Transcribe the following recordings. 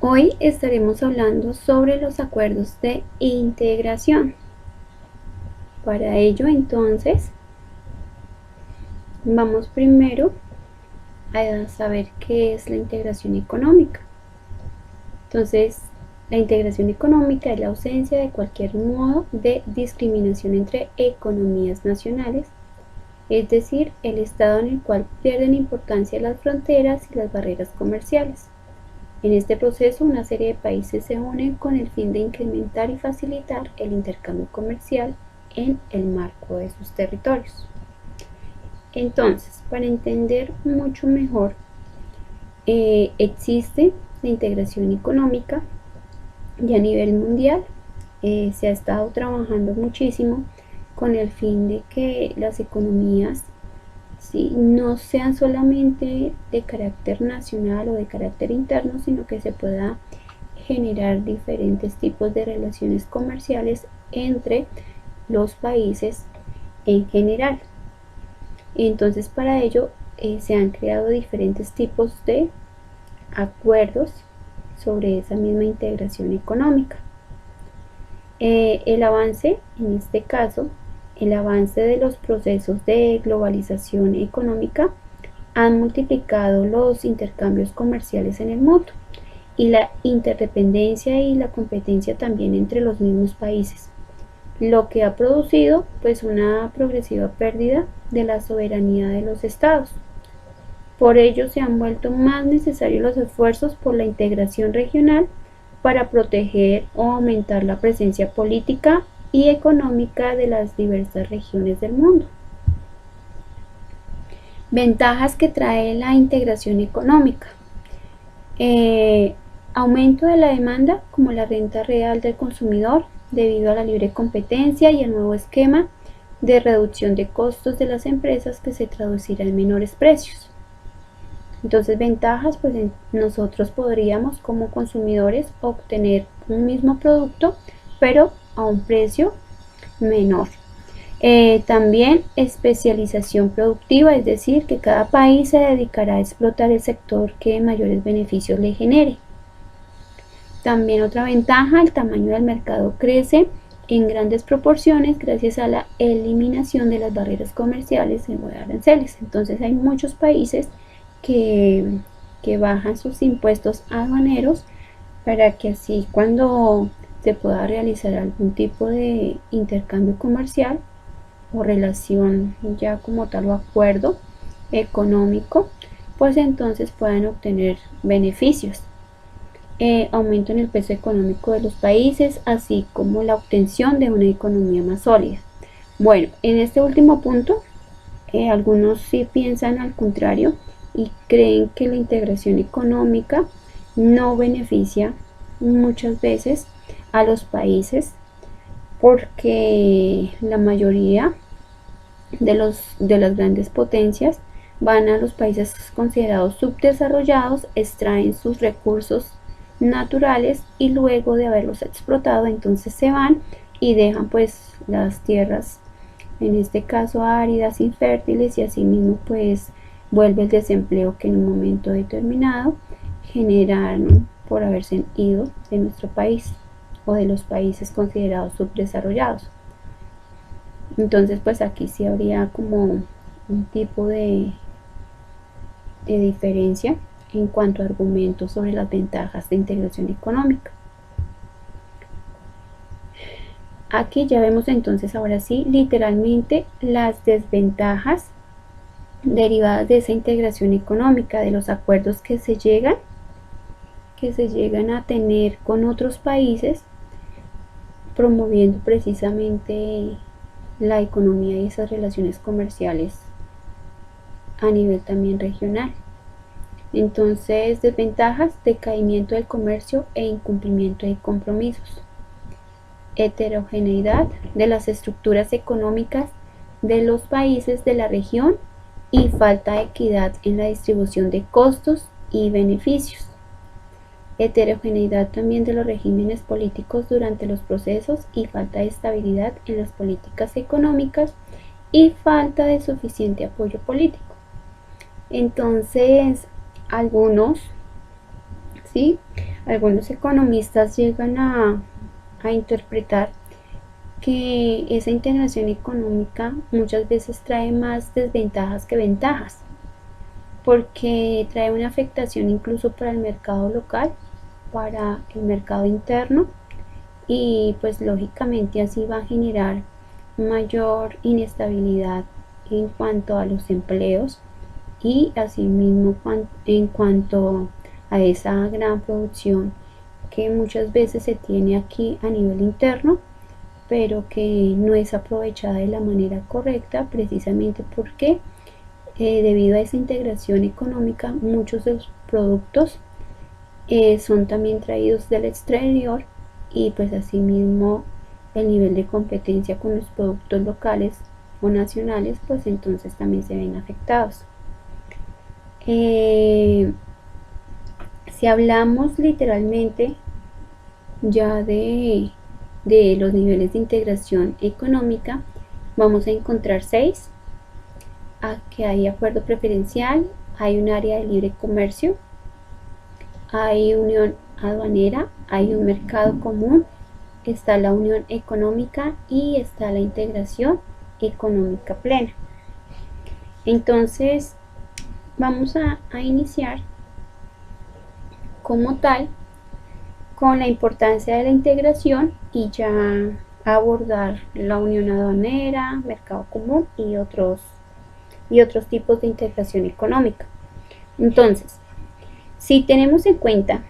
Hoy estaremos hablando sobre los acuerdos de integración. Para ello, entonces, vamos primero a saber qué es la integración económica. Entonces, la integración económica es la ausencia de cualquier modo de discriminación entre economías nacionales, es decir, el estado en el cual pierden importancia las fronteras y las barreras comerciales. En este proceso, una serie de países se unen con el fin de incrementar y facilitar el intercambio comercial en el marco de sus territorios. Entonces, para entender mucho mejor, existe la integración económica y a nivel mundial se ha estado trabajando muchísimo con el fin de que las economías no sean solamente de carácter nacional o de carácter interno, sino que se pueda generar diferentes tipos de relaciones comerciales entre los países en general. Entonces, para ello se han creado diferentes tipos de acuerdos sobre esa misma integración económica. El avance, en este caso, el avance de los procesos de globalización económica han multiplicado los intercambios comerciales en el mundo y la interdependencia y la competencia también entre los mismos países, lo que ha producido pues una progresiva pérdida de la soberanía de los estados. Por ello se han vuelto más necesarios los esfuerzos por la integración regional para proteger o aumentar la presencia política y económica de las diversas regiones del mundo. Ventajas que trae la integración económica. Aumento de la demanda como la renta real del consumidor debido a la libre competencia y el nuevo esquema de reducción de costos de las empresas que se traducirá en menores precios. Entonces, ventajas, pues nosotros podríamos como consumidores obtener un mismo producto pero a un precio menor. También especialización productiva, es decir, que cada país se dedicará a explotar el sector que mayores beneficios le genere. También otra ventaja, el tamaño del mercado crece en grandes proporciones gracias a la eliminación de las barreras comerciales o de aranceles. Entonces hay muchos países que bajan sus impuestos aduaneros para que así cuando se pueda realizar algún tipo de intercambio comercial o relación ya como tal o acuerdo económico, pues entonces puedan obtener beneficios. Aumento en el peso económico de los países, así como la obtención de una economía más sólida. Bueno, en este último punto, algunos sí piensan al contrario y creen que la integración económica no beneficia muchas veces a los países porque la mayoría de las grandes potencias van a los países considerados subdesarrollados, extraen sus recursos naturales y luego de haberlos explotado entonces se van y dejan pues las tierras, en este caso áridas, infértiles, y asimismo pues vuelve el desempleo que en un momento determinado generaron por haberse ido de nuestro país o de los países considerados subdesarrollados. Entonces pues aquí sí habría como un tipo de diferencia en cuanto a argumentos sobre las ventajas de integración económica. Aquí ya vemos entonces ahora sí literalmente las desventajas derivadas de esa integración económica, de los acuerdos que se llegan a tener con otros países, promoviendo precisamente la economía y esas relaciones comerciales a nivel también regional. Entonces, desventajas: decaimiento del comercio e incumplimiento de compromisos, heterogeneidad de las estructuras económicas de los países de la región y falta de equidad en la distribución de costos y beneficios, heterogeneidad también de los regímenes políticos durante los procesos y falta de estabilidad en las políticas económicas y falta de suficiente apoyo político. Entonces, algunos Algunos economistas llegan a interpretar que esa integración económica muchas veces trae más desventajas que ventajas, porque trae una afectación incluso para el mercado local, para el mercado interno, y pues lógicamente así va a generar mayor inestabilidad en cuanto a los empleos y asimismo en cuanto a esa gran producción que muchas veces se tiene aquí a nivel interno, pero que no es aprovechada de la manera correcta, precisamente porque debido a esa integración económica muchos de los productos son también traídos del exterior, y pues asimismo el nivel de competencia con los productos locales o nacionales pues entonces también se ven afectados. Si hablamos literalmente ya de los niveles de integración económica, vamos a encontrar 6. Aquí hay acuerdo preferencial, hay un área de libre comercio, hay unión aduanera, hay un mercado común, está la unión económica y está la integración económica plena. Entonces vamos a iniciar como tal con la importancia de la integración y ya abordar la unión aduanera, mercado común y otros tipos de integración económica. Entonces, si tenemos en cuenta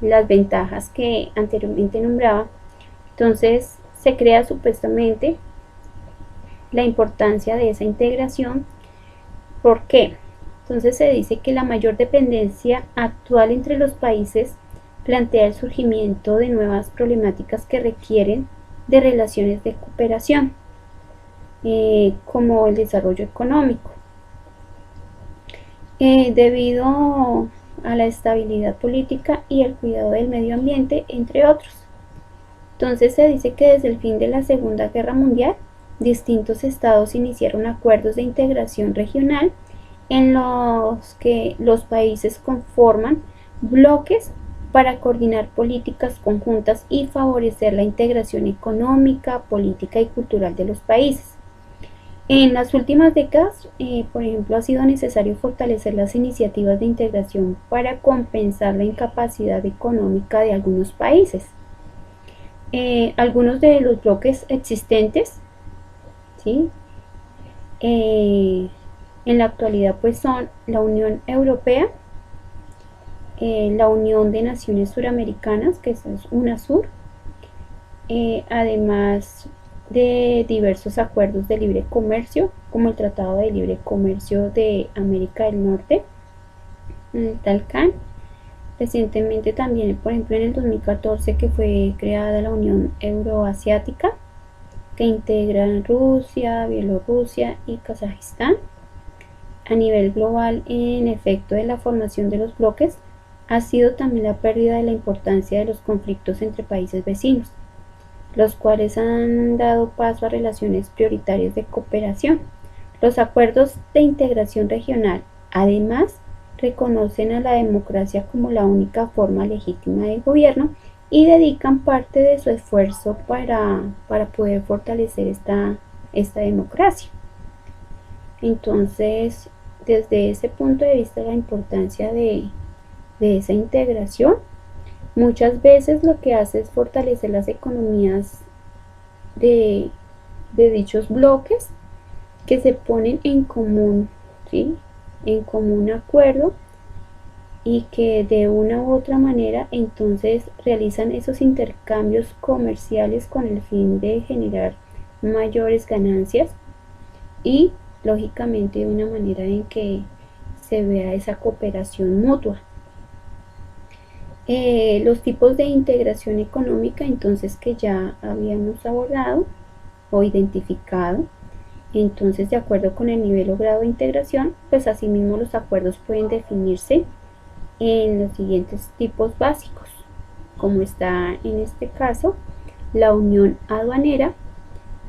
las ventajas que anteriormente nombraba, entonces se crea supuestamente la importancia de esa integración. ¿Por qué? Entonces se dice que la mayor dependencia actual entre los países plantea el surgimiento de nuevas problemáticas que requieren de relaciones de cooperación, como el desarrollo económico, debido a la estabilidad política y el cuidado del medio ambiente, entre otros. Entonces se dice que desde el fin de la Segunda Guerra Mundial, distintos estados iniciaron acuerdos de integración regional en los que los países conforman bloques para coordinar políticas conjuntas y favorecer la integración económica, política y cultural de los países. En las últimas décadas, por ejemplo, ha sido necesario fortalecer las iniciativas de integración para compensar la incapacidad económica de algunos países. Algunos de los bloques existentes, ¿sí? En la actualidad pues son la Unión Europea, la Unión de Naciones Suramericanas, que es UNASUR, además de diversos acuerdos de libre comercio, como el Tratado de Libre Comercio de América del Norte, TALCAN. Recientemente también, por ejemplo, en el 2014 que fue creada la Unión Euroasiática, que integra Rusia, Bielorrusia y Kazajistán. A nivel global, en efecto de la formación de los bloques, ha sido también la pérdida de la importancia de los conflictos entre países vecinos, los cuales han dado paso a relaciones prioritarias de cooperación. Los acuerdos de integración regional, además, reconocen a la democracia como la única forma legítima de gobierno y dedican parte de su esfuerzo para poder fortalecer esta democracia. Entonces, desde ese punto de vista, la importancia de esa integración muchas veces lo que hace es fortalecer las economías de dichos bloques que se ponen en común, ¿sí? En común acuerdo, y que de una u otra manera entonces realizan esos intercambios comerciales con el fin de generar mayores ganancias y lógicamente de una manera en que se vea esa cooperación mutua. Los tipos de integración económica entonces que ya habíamos abordado o identificado. Entonces, de acuerdo con el nivel o grado de integración, pues asimismo los acuerdos pueden definirse en los siguientes tipos básicos, como está en este caso la unión aduanera,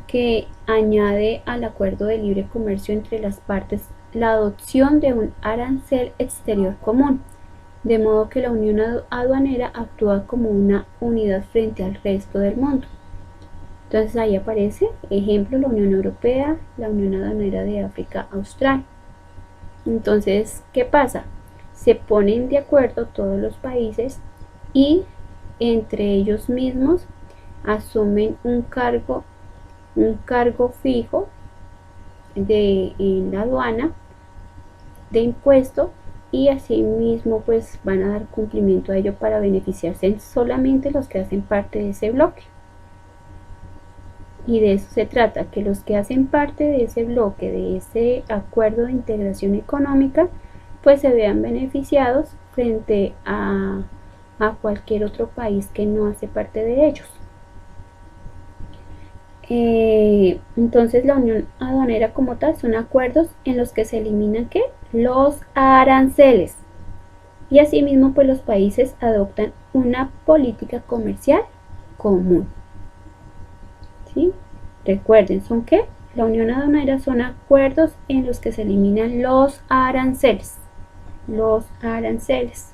que añade al acuerdo de libre comercio entre las partes la adopción de un arancel exterior común, de modo que la unión aduanera actúa como una unidad frente al resto del mundo. Entonces ahí aparece, ejemplo, la Unión Europea, la Unión Aduanera de África Austral. Entonces, ¿qué pasa? Se ponen de acuerdo todos los países y entre ellos mismos asumen un cargo fijo en la aduana de impuesto, y asimismo pues van a dar cumplimiento a ello para beneficiarse solamente los que hacen parte de ese bloque. Y de eso se trata, que los que hacen parte de ese bloque, de ese acuerdo de integración económica, pues se vean beneficiados frente a cualquier otro país que no hace parte de ellos. Entonces la unión aduanera como tal son acuerdos en los que se eliminan ¿qué? Los aranceles, y asimismo pues los países adoptan una política comercial común. ¿Sí? Recuerden, ¿son qué? La unión aduanera son acuerdos en los que se eliminan los aranceles. Los aranceles.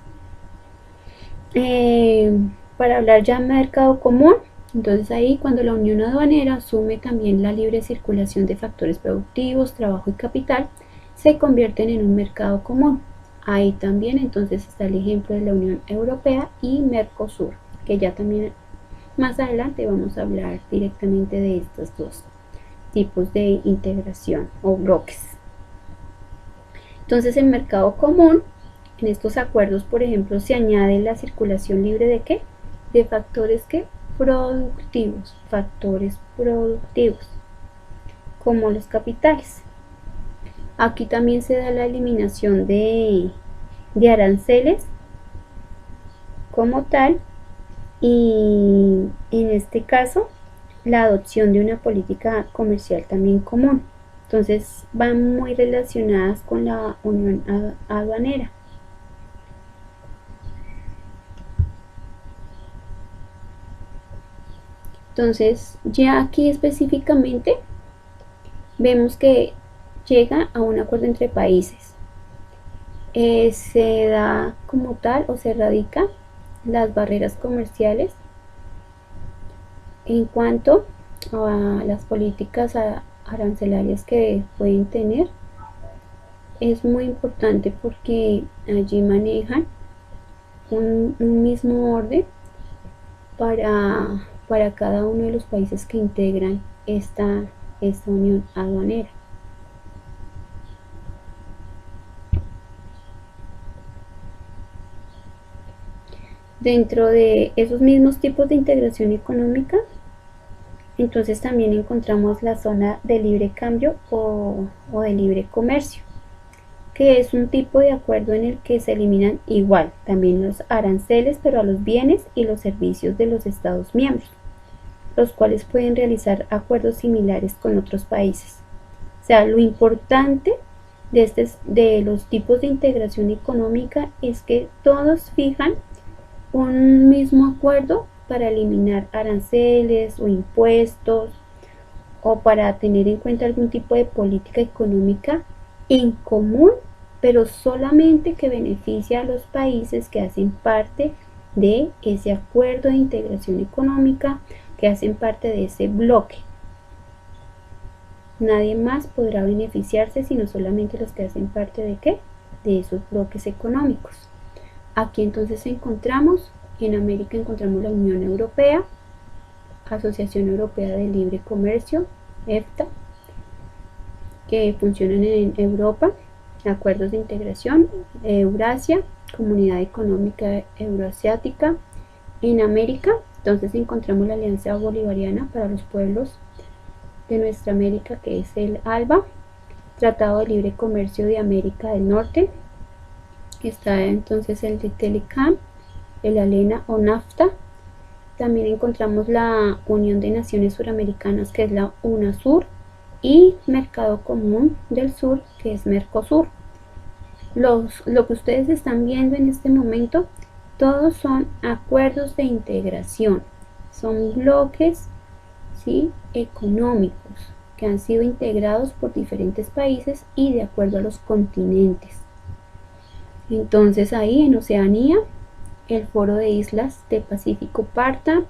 Para hablar ya de mercado común, entonces ahí cuando la unión aduanera asume también la libre circulación de factores productivos, trabajo y capital, se convierten en un mercado común. Ahí también entonces está el ejemplo de la Unión Europea y Mercosur, que ya también más adelante vamos a hablar directamente de estos dos tipos de integración o bloques. Entonces en mercado común, en estos acuerdos, por ejemplo, se añade la circulación libre de ¿qué? De factores ¿qué? Productivos, factores productivos, como los capitales. Aquí también se da la eliminación de aranceles como tal, y en este caso la adopción de una política comercial también común. Entonces van muy relacionadas con la unión aduanera. Entonces ya aquí específicamente vemos que llega a un acuerdo entre países. Se da como tal o se erradica las barreras comerciales en cuanto a las políticas arancelarias que pueden tener. Es muy importante porque allí manejan un mismo orden para cada uno de los países que integran esta unión aduanera. Dentro de esos mismos tipos de integración económica, entonces también encontramos la zona de libre cambio o de libre comercio, que es un tipo de acuerdo en el que se eliminan igual también los aranceles, pero a los bienes y los servicios de los Estados miembros, los cuales pueden realizar acuerdos similares con otros países. O sea, lo importante de los tipos de integración económica es que todos fijan un mismo acuerdo para eliminar aranceles o impuestos, o para tener en cuenta algún tipo de política económica en común, pero solamente que beneficia a los países que hacen parte de ese acuerdo de integración económica, que hacen parte de ese bloque. Nadie más podrá beneficiarse sino solamente los que hacen parte de ¿qué? De esos bloques económicos. Aquí entonces encontramos, en América encontramos la Unión Europea, Asociación Europea de Libre Comercio, EFTA, que funcionan en Europa, acuerdos de integración, Eurasia, Comunidad Económica Euroasiática. En América, entonces encontramos la Alianza Bolivariana para los Pueblos de Nuestra América, que es el ALBA, Tratado de Libre Comercio de América del Norte. Está entonces el de Telecam, el ALENA o NAFTA. También encontramos la Unión de Naciones Suramericanas, que es la UNASUR, y Mercado Común del Sur, que es Mercosur. Lo que ustedes están viendo en este momento, todos son acuerdos de integración, son bloques, ¿sí?, económicos que han sido integrados por diferentes países y de acuerdo a los continentes. Entonces ahí en Oceanía, el Foro de Islas del Pacífico Parta,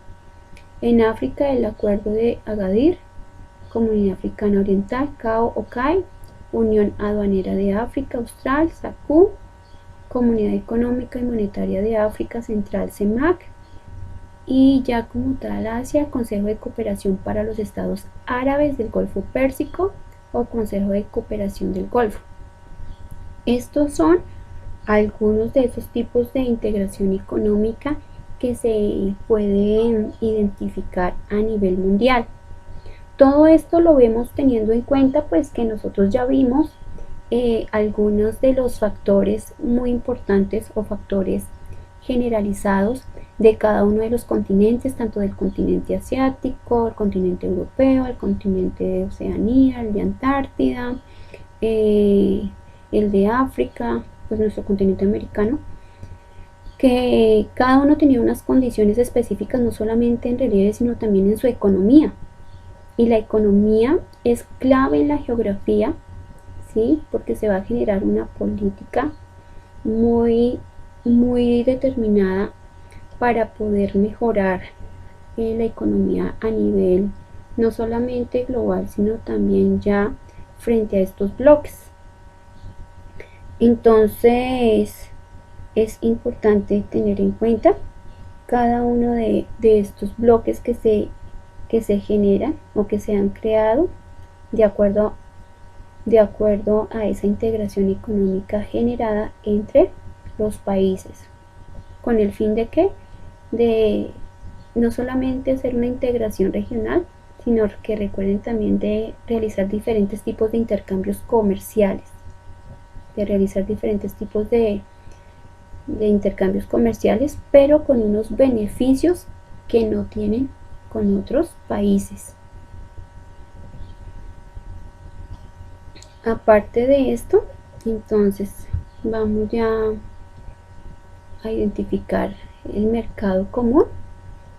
en África el Acuerdo de Agadir, Comunidad Africana Oriental, CAO o CAI, Unión Aduanera de África Austral, SACU, Comunidad Económica y Monetaria de África Central, CEMAC, y ya como tal Asia, Consejo de Cooperación para los Estados Árabes del Golfo Pérsico o Consejo de Cooperación del Golfo. Estos son algunos de esos tipos de integración económica que se pueden identificar a nivel mundial. Todo esto lo vemos teniendo en cuenta pues que nosotros ya vimos algunos de los factores muy importantes o factores generalizados de cada uno de los continentes, tanto del continente asiático, el continente europeo, el continente de Oceanía, el de Antártida, el de África, pues nuestro continente americano, que cada uno tenía unas condiciones específicas no solamente en relieve sino también en su economía. Y la economía es clave en la geografía, ¿sí? Porque se va a generar una política muy determinada para poder mejorar la economía a nivel no solamente global sino también ya frente a estos bloques. Entonces es importante tener en cuenta cada uno de estos bloques que se generan o que se han creado de acuerdo a esa integración económica generada entre los países, con el fin de que de no solamente hacer una integración regional, sino que recuerden también de realizar diferentes tipos de intercambios comerciales, de realizar diferentes tipos de intercambios comerciales, pero con unos beneficios que no tienen con otros países. Aparte de esto, entonces vamos ya a identificar el mercado común.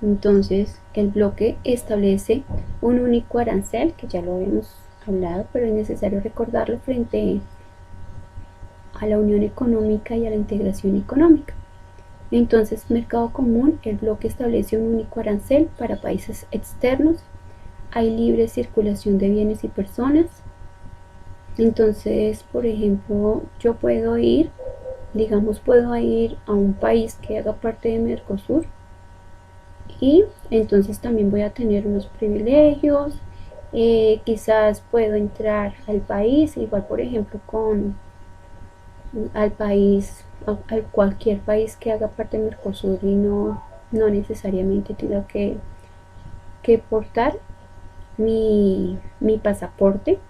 Entonces el bloque establece un único arancel, que ya lo habíamos hablado, pero es necesario recordarlo frente a la unión económica y a la integración económica. Entonces, mercado común, el bloque establece un único arancel para países externos, hay libre circulación de bienes y personas. Entonces, por ejemplo, yo puedo ir, puedo ir a un país que haga parte de Mercosur y entonces también voy a tener unos privilegios, quizás puedo entrar al país, igual por ejemplo al cualquier país que haga parte de Mercosur y no necesariamente tenga que portar mi pasaporte,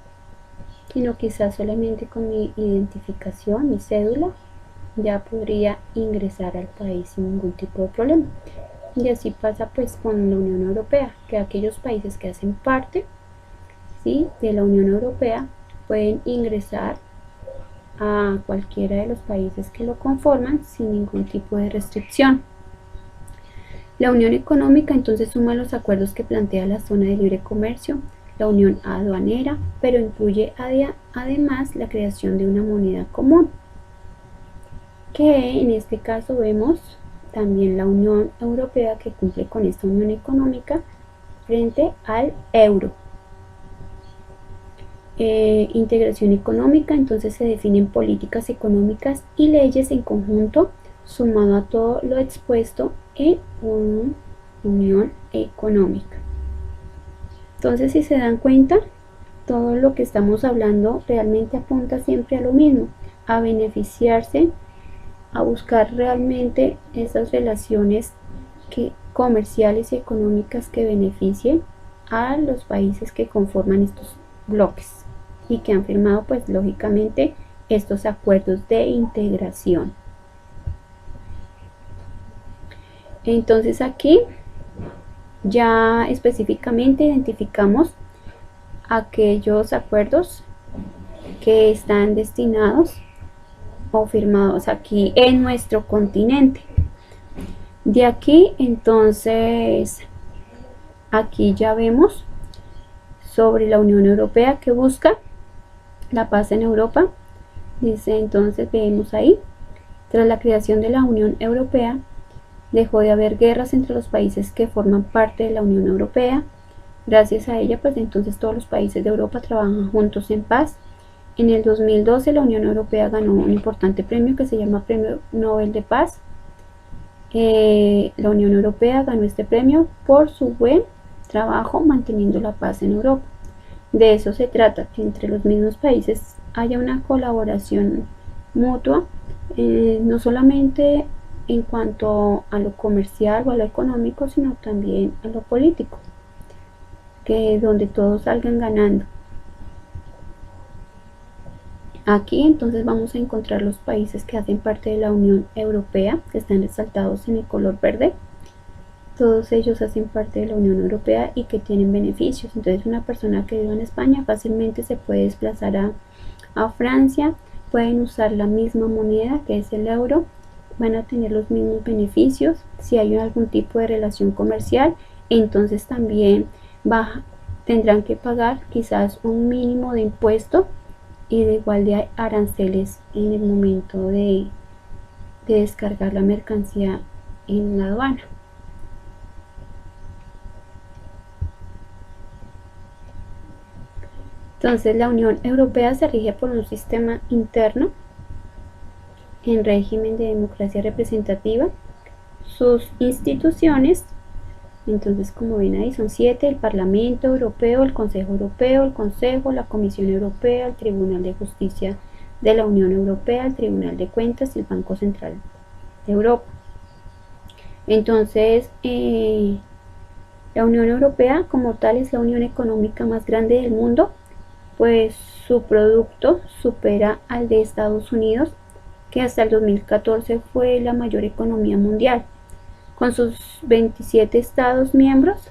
sino quizás solamente con mi identificación, mi cédula, ya podría ingresar al país sin ningún tipo de problema. Y así pasa pues con la Unión Europea, que aquellos países que hacen parte, ¿sí?, de la Unión Europea pueden ingresar a cualquiera de los países que lo conforman sin ningún tipo de restricción. La Unión Económica entonces suma los acuerdos que plantea la zona de libre comercio, la Unión Aduanera, pero incluye además la creación de una moneda común, que en este caso vemos también la Unión Europea que cumple con esta unión económica frente al euro. Integración económica, entonces se definen políticas económicas y leyes en conjunto, sumado a todo lo expuesto en una unión económica. Entonces, si se dan cuenta, todo lo que estamos hablando realmente apunta siempre a lo mismo, a beneficiarse, a buscar realmente esas relaciones comerciales y económicas que beneficien a los países que conforman estos bloques y que han firmado pues lógicamente estos acuerdos de integración. Entonces aquí ya específicamente identificamos aquellos acuerdos que están destinados o firmados aquí en nuestro continente. De aquí entonces aquí ya vemos sobre la Unión Europea que busca la paz en Europa. Dice entonces, vemos ahí Tras la creación de la Unión Europea, dejó de haber guerras entre los países que forman parte de la Unión Europea. Gracias a ella, pues entonces todos los países de Europa trabajan juntos en paz. En el 2012 la Unión Europea ganó un importante premio que se llama Premio Nobel de Paz. La Unión Europea ganó este premio por su buen trabajo manteniendo la paz en Europa. De eso se trata, que entre los mismos países haya una colaboración mutua, no solamente en cuanto a lo comercial o a lo económico, sino también a lo político, que donde todos salgan ganando. Aquí entonces vamos a encontrar los países que hacen parte de la Unión Europea, que están resaltados en el color verde. Todos ellos hacen parte de la Unión Europea y que tienen beneficios. Entonces una persona que vive en España fácilmente se puede desplazar a Francia, pueden usar la misma moneda que es el euro, van a tener los mismos beneficios. Si hay algún tipo de relación comercial, entonces también tendrán que pagar quizás un mínimo de impuesto y de igual de aranceles en el momento de descargar la mercancía en la aduana. Entonces la Unión Europea se rige por un sistema interno en régimen de democracia representativa. Sus instituciones, entonces como ven ahí, son 7: el Parlamento Europeo, el Consejo Europeo, el Consejo, la Comisión Europea, el Tribunal de Justicia de la Unión Europea, el Tribunal de Cuentas y el Banco Central de Europa. Entonces la Unión Europea como tal es la unión económica más grande del mundo, pues su producto supera al de Estados Unidos, que hasta el 2014 fue la mayor economía mundial. Con sus 27 estados miembros,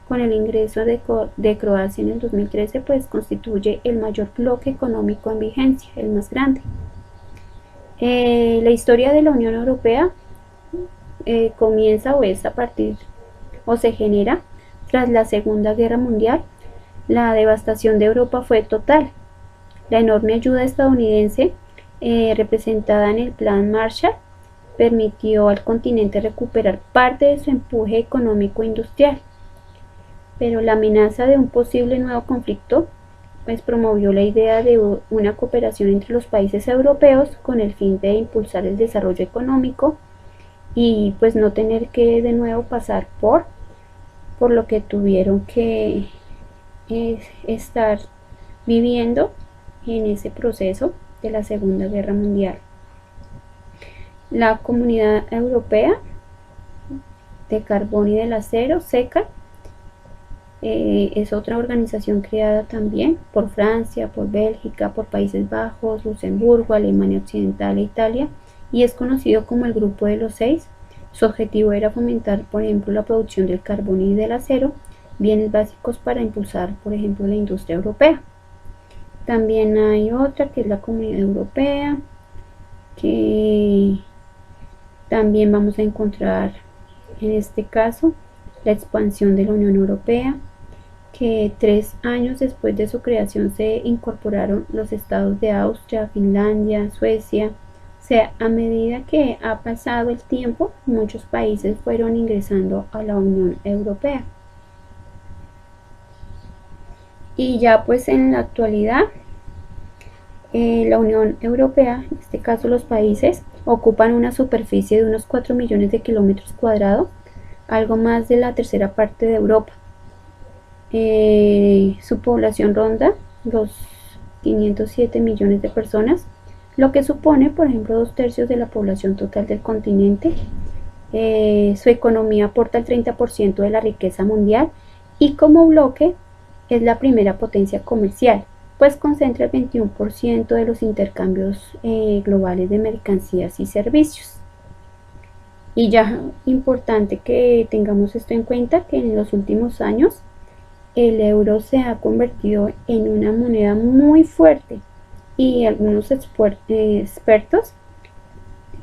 con el ingreso de Croacia en el 2013, pues constituye el mayor bloque económico en vigencia, el más grande. La historia de la Unión Europea comienza o es a partir o se genera tras la Segunda Guerra Mundial. La devastación de Europa fue total. La enorme ayuda estadounidense representada en el Plan Marshall permitió al continente recuperar parte de su empuje económico e industrial, pero la amenaza de un posible nuevo conflicto pues promovió la idea de una cooperación entre los países europeos con el fin de impulsar el desarrollo económico y pues no tener que de nuevo pasar por lo que tuvieron que estar viviendo en ese proceso de la Segunda Guerra Mundial. La Comunidad Europea de Carbón y del Acero, CECA, es otra organización creada también por Francia, por Bélgica, por Países Bajos, Luxemburgo, Alemania Occidental e Italia, y es conocido como el Grupo de los Seis. Su objetivo era fomentar, por ejemplo, la producción del carbón y del acero, bienes básicos para impulsar, por ejemplo, la industria europea. También hay otra que es la Comunidad Europea, que también vamos a encontrar en este caso la expansión de la Unión Europea, que 3 años después de su creación se incorporaron los estados de Austria, Finlandia, Suecia. O sea, a medida que ha pasado el tiempo, muchos países fueron ingresando a la Unión Europea. Y ya pues en la actualidad, la Unión Europea, en este caso los países, ocupan una superficie de unos 4 millones de kilómetros cuadrados, algo más de la tercera parte de Europa. Su población ronda los 507 millones de personas, lo que supone, por ejemplo, 2/3 de la población total del continente. Su economía aporta el 30% de la riqueza mundial y como bloque es la primera potencia comercial, pues concentra el 21% de los intercambios globales de mercancías y servicios. Y ya importante que tengamos esto en cuenta, que en los últimos años el euro se ha convertido en una moneda muy fuerte y algunos expertos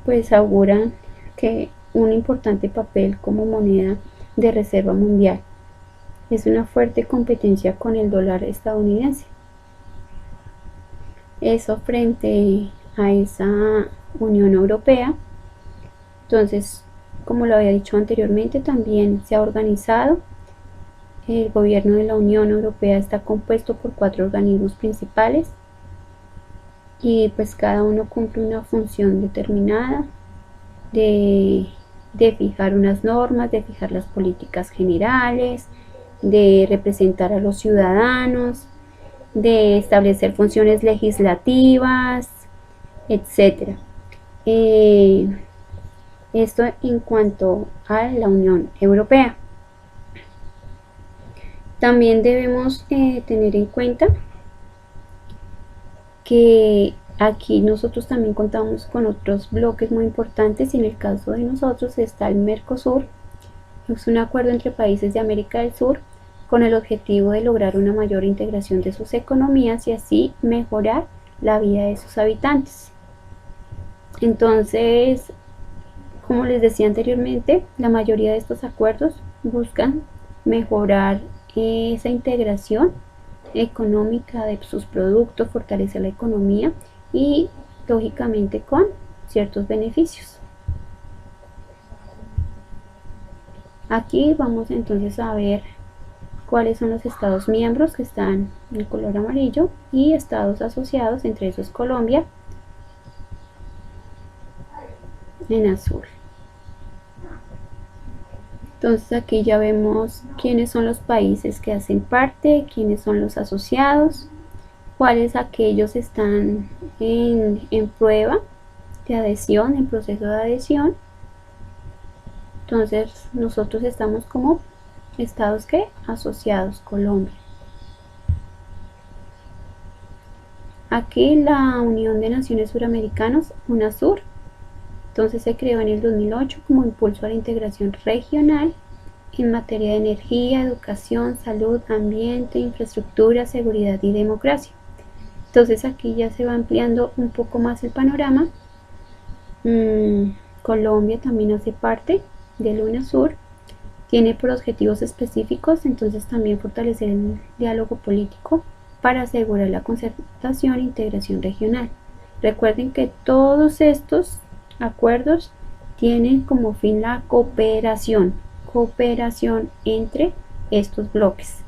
pues auguran que un importante papel como moneda de reserva mundial. Es una fuerte competencia con el dólar estadounidense. Eso frente a esa Unión Europea, Entonces, como lo había dicho anteriormente, también se ha organizado. El gobierno de la Unión Europea está compuesto por 4 organismos principales y pues cada uno cumple una función determinada de, fijar unas normas, de fijar las políticas generales, de representar a los ciudadanos, de establecer funciones legislativas, etcétera. Esto en cuanto a la Unión Europea. También debemos tener en cuenta que aquí nosotros también contamos con otros bloques muy importantes y en el caso de nosotros está el Mercosur. Es un acuerdo entre países de América del Sur con el objetivo de lograr una mayor integración de sus economías y así mejorar la vida de sus habitantes. Entonces, como les decía anteriormente, la mayoría de estos acuerdos buscan mejorar esa integración económica de sus productos, fortalecer la economía y lógicamente con ciertos beneficios. Aquí vamos entonces a ver cuáles son los estados miembros que están en color amarillo y estados asociados, entre esos Colombia, en azul. Entonces aquí ya vemos quiénes son los países que hacen parte, quiénes son los asociados, cuáles aquellos están en prueba de adhesión, en proceso de adhesión. Entonces nosotros estamos como estados que asociados, Colombia. Aquí la Unión de Naciones Suramericanas, UNASUR, entonces se creó en el 2008 como impulso a la integración regional en materia de energía, educación, salud, ambiente, infraestructura, seguridad y democracia. Entonces aquí ya se va ampliando un poco más el panorama. Colombia también hace parte del UNASUR, tiene por objetivos específicos entonces también fortalecer el diálogo político para asegurar la concertación e integración regional. Recuerden que todos estos acuerdos tienen como fin la cooperación entre estos bloques.